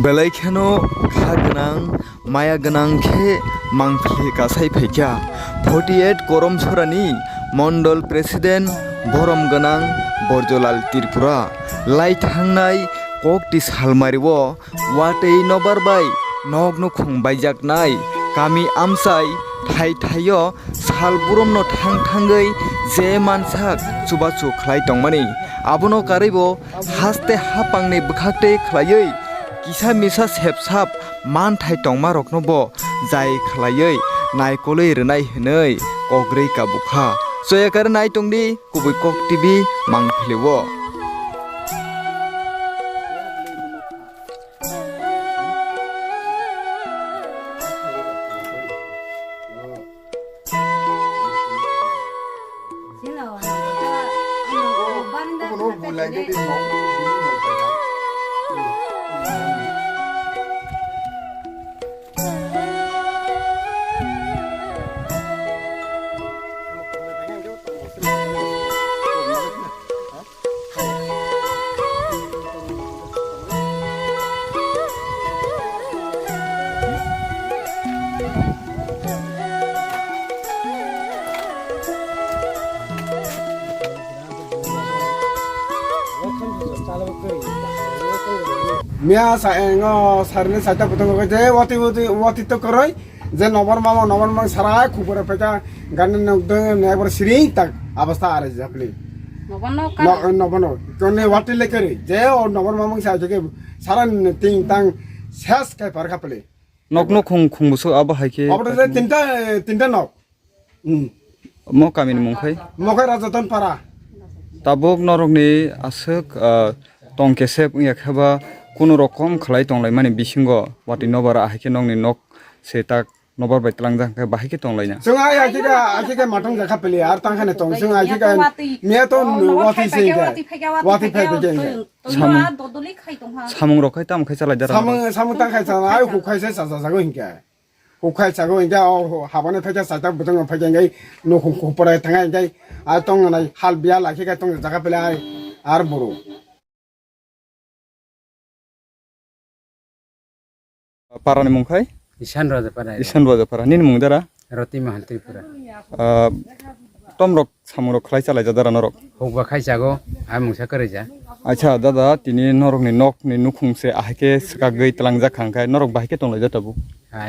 बेलायखेनो खा गोनां माया गोनां खे मांफले गासाय फैख्या 48 करम सोरानि मंडल प्रेसिडेंट बरम गोनां बरजलाल त्रिपुरा लाइ थांनाय ककटि सालमारिव वाटै नबारबाय नग न खुंबायजाकनाय गामि आमसाय थाइ थाइयो साल बुरम न थां थांगै जे मानसाक सुबासु खलाय तंमानि आबनो कारिबो हास्ते हापांनि बखाते खलायै किसा मिसा सेबसाब मान थाइ तंमा रखनबो जाय खलायै नायकलै रनाय हनै कग्रै काबुखा जयाकार नाय तंदि कुबै कक टिभि मांफिलेवो मिया सारने साइटा पुतंग जे वाती तो करय जे नबर मांग सारा खुबर पेटा गान नगदं नेबर सिरिं तक अवस्था आरे जापली नबनो तने वाती लेकरे जे और नबर मांग साइटा के सारा तिंग तांग सेस काय परखा पले नगनो खुंबुसो अब हायके अब जे तिनटा नग म कामिनि मुंखै राजतन पारा ताबुक नरकनि आसोक टंकेसेब याखाबा कुनु रकम खलाय तंलाय माने बिसिंगो वाति नबार आहायके नंनि नक सेताक नबार बायतलांजा बाहायके तंलायना जों आखिके माथं जाखा पेले आर तांखाने तंग जों आखिके मिया तो वाति सेगा वाति फाइके सामुं रखाय ताम खाय चालाय दारा सामुं तांखाय चालाय हुखायसे जाजागो हिंका हुखाय चागो हिंका हाबाने फाइके साइता बुतंग फाइके गै नखौ खपराय थांगाय गै आ तंग नाय हाल बिया लाखिके तंग जाखा पेले आर बरो पारानि मुंखै इसान राजापारा निनि मुं दारा रति महल त्रिपुरा तमरक सामुरक खलाय चालाय दारा नरक होगबा खाय जागो आ मुसा करे जा अच्छा दादा तिनि नरकनि नकनि नुखुंसे आहायके सका गै तलांजा खांखाय नरक बाहायके तंलाय जाताबु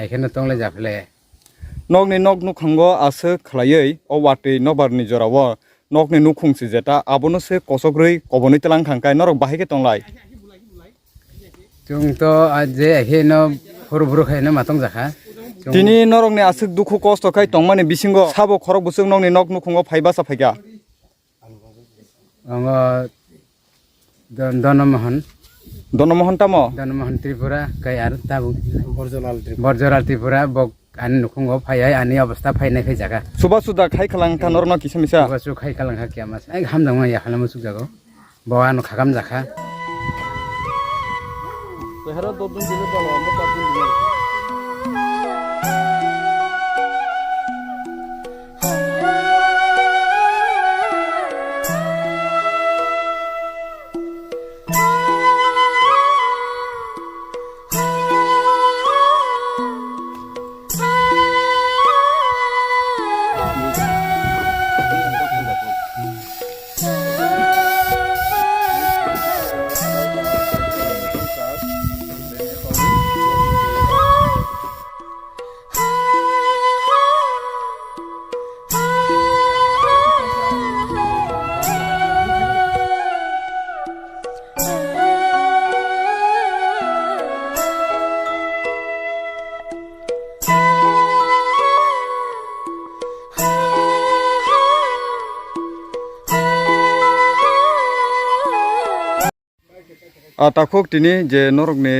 एखाने तंलाय जाफले नगनि नक नुखांगो आसो खलायै अ वाटै नबारनि जराव नकनि नुखुंसे जेता आबनोसे कसग्रै कबनै तलां खांखाय नरक बाहायके तंलाय जों तो जे एखेनो फुरफुर खायनो मातंग जाखा तिनि नरकनि आसो दुखु कष्ट खाय तंमाने बिसिंगो साबो खरक बुसुं नगनि नक नुखुंगो फाइबासा फाइगा अंग दनमोहन तामो दनमोहन त्रिपुरा कय आर ताबु बरजलाल त्रिपुरा बक आनि नुखुंगो फाय आनि अवस्था फायनाय खाय जागा सुबा खाय खलांथा नरन किसमिसा सुबा खाय खलांखा कियामास आइ हामदों या खालामो सुक जागो बवानो खागाम जाखा Pero todo un día para vamos a hacer Takuk tini je norok ne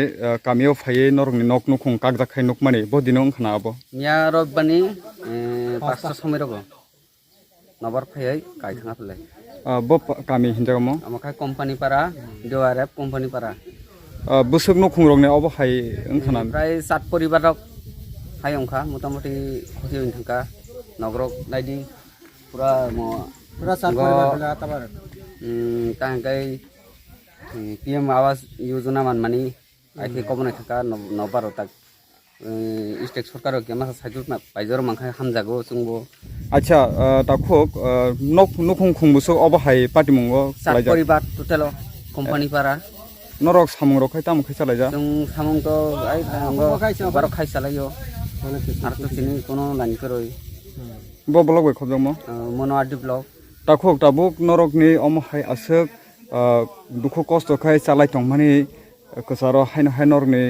kamio faye norok ne nok nukung kagda khai nuk mani bo dinong khana abo. Nya rob bani pasta somai rogo. Nabar faye kai thanga pele. Bo kami hinjaga mo. Amakai company para DORF company para. Busuk nukung rok ne abo khai khana. Prai 7 poribar rok hai ongkha motamoti khoti ong thangka nogrok naidi pura 7 poribar bela tabar. Tangkai PM Awas Yojana मानमानी আইকে কমনাই থাকা নবারো তাক state সরকারও কে মাসা সাইজুর পাইজর মাংখাই হামজাগো जोंबो আচ্ছা তাখোক knock নুখুং খুংবুসো অবহাই পাটিমুঙ্গ চার লাইজা পরিবার total company পাড়া নরক সামুং রখাই তামু খাই চালাইজা जों सामों तो आई बारो खाई सालायो আর তো চিনি কোনো লাইন করই bo blog bai khobjamo মনো আরডি ব্লক তাখোক tabuk norokni omhai asuk dukhu kosto khai chalai tongmani kusaro haino hainorni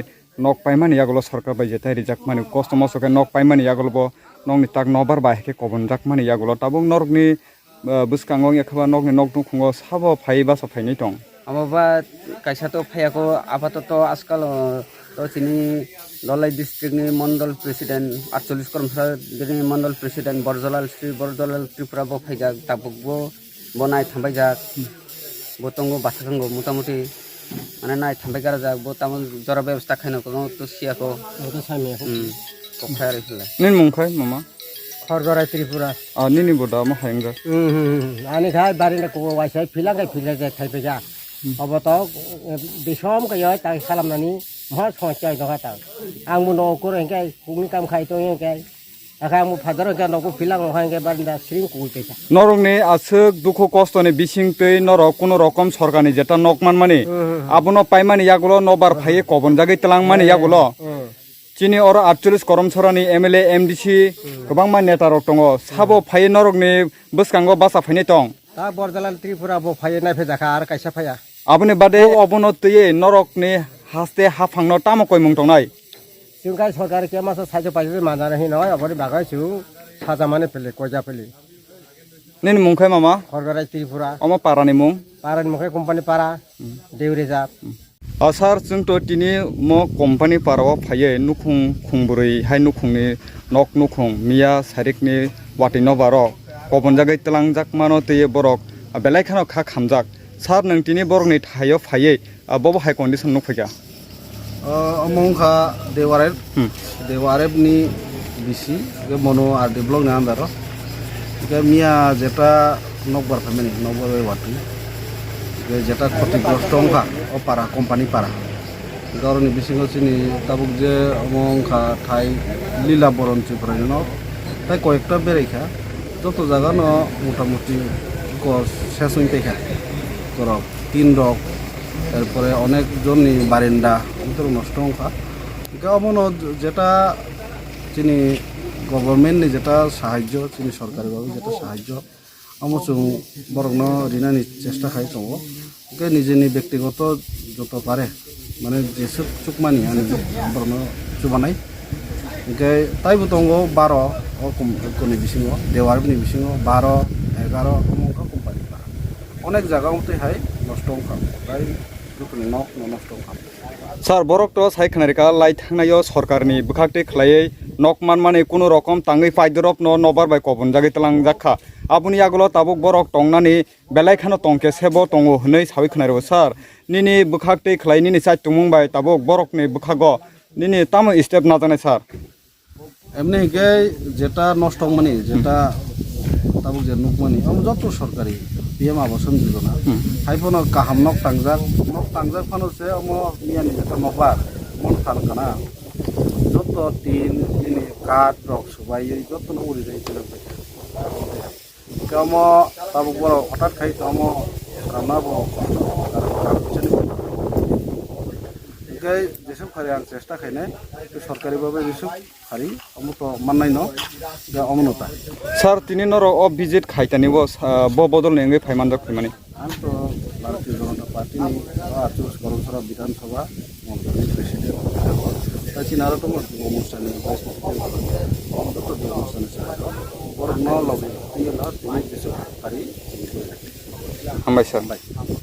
nok paimani yagulo sarkar bai jetai rijak mani kosto moso khai nok paimani yagulo bo nokni tak nobar bai ke kobonjak mani yagulo tabuk norokni buskangong ekhaba nokni nok dungkhungo sabo phai basa phaini tong আমাবা কাইসা তো ফায়াকো আপাতত আজকাল তো চিনি ললাই ডিস্ট্রিক্টনি Mondal president 48 কর্মচারী Mondal president বরজলাল Shri বরজলাল Tripura বো ফাইজাক তাবুকবো বনাই থামবাইজাক বতঙ্গো বাসাখাঙ্গো মোটামুটি মানে নাই থামবাইগারা যাক বো তামন জরা ব্যবস্থা খাইনো কোনো তো সিয়াকো তো Samia কফায়ার ইফলে nin mungkhai mama খরগড়াই Tripura nini boda mo haingga আনি খাই বাড়ি না কো ওয়াইসাই ফিলাঙ্গাই ফিলাজে থাইপেজা অবত বিশম কয় তাই খালামনানি মহা সঞ্চয় দগাতা आंबो न'खौ रेंगाय कुगनि काम खायतो रेंगाय आखा आंबो फादर रेंगाय न'खौ फिलां हांगाय बारिन्दा स्रिं कुगैसा norokni asuk dukhu kostoni bisingtui norok kono rokom sorkarni jeta nokmanmani abono paimani yagulo nobar phai kobonjagui telangmani yagulo chini oro 48 koromsorani MLA MDC gobangma neta rok tongo sabo phai norokni buskango basa phaini tong তা বরজলাল ত্রিপুরা বো ফাইয়ে নাইফে জাখা আর কাইসা ফায়া aboni bade obono tuye norokni haste hafangno tamo koimung tongnai जोंगाय सरकार के मासा साइजो पाइजो मानार हि नय अबरि बागाय छु साजा माने पेले कयजा पेले nin mungkhai mama खरगराय Tripura omo parani mung पारानि मुखे कम्पानि पारा देउरेजा asar jungto tini mo company parao phaye nukhung khungburui hai nukhungni nok nukhung mia sarikni watino baro kobonjagai telangjak mano teye borok belaikhano kha khamjak sar nang tini borokni thayo phaye bobo hai condition nukphaiga amongkha dewarep ni bisi ke mono ar develop na ambaro ke mia jeta nokbar family nokbar wati ke jeta ক্ষতিগ্রস্ত অংখা ও পারা company পারা garni বিসিঙ্গ চিনি তাবুক যে অমংখা ঠাই লীলা বরণ চিপরাইন তাই কয়েকটা বেরাইখা যত জায়গা ন মোটামুটি গছ শেষ হইতে খা করক 3 রক তারপরে অনেকজনই বারিন্দা ভিতরে নষ্ট অংখা অমন যেটা চিনি গভর্নমেন্টনি যেটা সাহায্য চিনি সরকারিভাবে যেটা সাহায্য আমচুং বরং ঋণানি চেষ্টা খাই দङ নিজেনি ব্যক্তিগত যত পারে মানে যেসব চুকমানি আনি বরং চুবানাই তাইবো দङ 12 কোনি বিসিङो দেওয়ারনি বিসিङो 12 11 অমংখা কোম্পানি পারা অনেক জায়গা মতে হাই নষ্ট অংখা তাই দুটোনি নষ্ট অংখা sar borok to sai khnarika lai thangnayo sarkarni bukhakte khlaiye nokman mane kono rokom tangui paidorop no nobar bai kobonjagui telangjakha abuni agulo tabuk borok tongnani belai khano tongke sebo tongo hnei sawi khnaro sar nini bukhakte khlai nini chai tumung bai tabuk borokni bukhago nini tamo step na jane sar এমনি গে যেটা নষ্ট মানে যেটা তাবুক যে নুকমানি যত সরকারি PM আবাসন যোজনা হাইফোন কাহাম knock টাংজাক ফানোসে মিয়ানি যেটা নকবার মন ফান কানা যত টিন তিনি কাঠ রক সবাই যত উড়ি যাই কাম তাবুক বড় হঠাৎ খাই কাম রান্না যেসব খারি আং চেষ্টা খাইনে সরকারিভাবে যেসব খারি অমত মাননাই ন অমনতা sar tini noro o visit khaitani bo bodol nengai phaimanjak phimani আমি তো ভারতীয় জনতা পার্টি নি 48 করমসরা বিধানসভা মন্ডলের প্রেসিডেন্ট চিনারো তো অনুষ্ঠানে ভাইস প্রেসিডেন্ট অনুষ্ঠানে বড় ন লগে তিনি যেসব খারি hambai sar